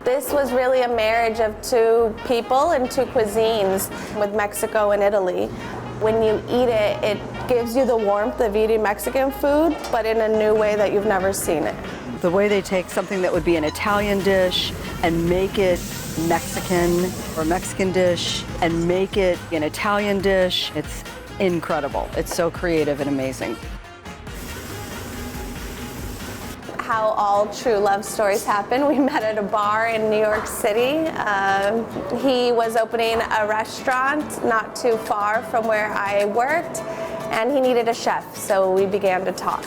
This was really a marriage of two people and two cuisines with Mexico and Italy. When you eat it, it gives you the warmth of eating Mexican food, but in a new way that you've never seen it. The way they take something that would be an Italian dish and make it Mexican, or a Mexican dish and make it an Italian dish, it's incredible. It's so creative and amazing. How all true love stories happen. We met at a bar in New York City. He was opening a restaurant not too far from where I worked, and he needed a chef, so we began to talk.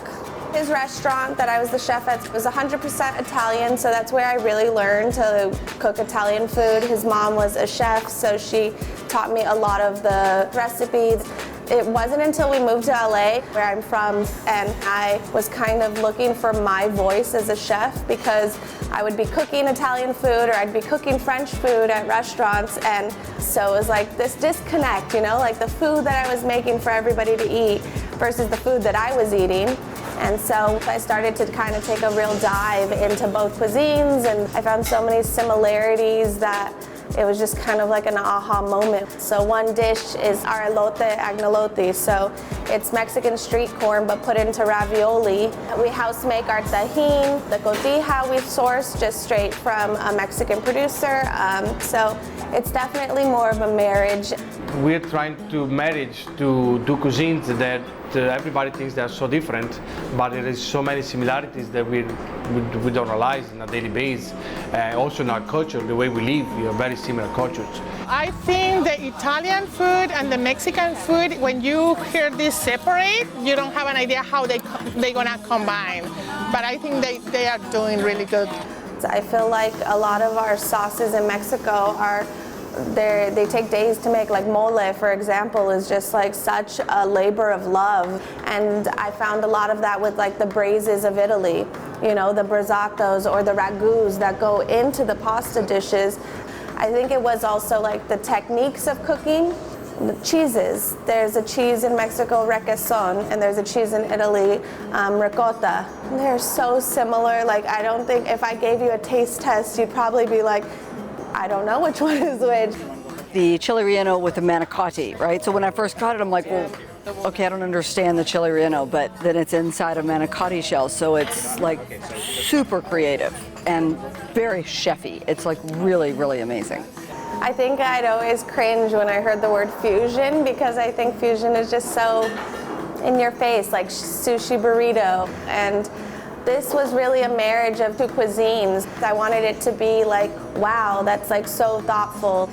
His restaurant that I was the chef at was 100% Italian, so that's where I really learned to cook Italian food. His mom was a chef, so she taught me a lot of the recipes. It wasn't until we moved to LA, where I'm from, and I was kind of looking for my voice as a chef, because I would be cooking Italian food or I'd be cooking French food at restaurants, and so it was like this disconnect, you know, like the food that I was making for everybody to eat versus the food that I was eating. And so I started to kind of take a real dive into both cuisines, and I found so many similarities that it was just kind of like an aha moment. So one dish is our elote agnolote. So it's Mexican street corn but put into ravioli. We house make our tajin. The cotija we source just straight from a Mexican producer. So it's definitely more of a marriage. We're trying to marriage to two cuisines that everybody thinks they're so different, but there is so many similarities that we don't realize on a daily basis. Also in our culture, the way we live, we have very similar cultures. I think the Italian food and the Mexican food, when you hear this separate, you don't have an idea how they're gonna combine. But I think they are doing really good. I feel like a lot of our sauces in Mexico are they take days to make. Like mole, for example, is just like such a labor of love. And I found a lot of that with like the braises of Italy, you know, the brazzatos or the ragùs that go into the pasta dishes. I think it was also like the techniques of cooking. The cheeses. There's a cheese in Mexico, requesón, and there's a cheese in Italy, ricotta. They're so similar. Like, I don't think if I gave you a taste test, you'd probably be like, I don't know which one is which. The chili relleno with the manicotti, right? So when I first got it, I'm like, well, okay, I don't understand the chili relleno, but then it's inside a manicotti shell, so it's like super creative and very chefy. It's like really, really amazing. I think I'd always cringe when I heard the word fusion, because I think fusion is just so in your face, like Sushi-Burrito. And this was really a marriage of two cuisines. I wanted it to be like, wow, that's like so thoughtful.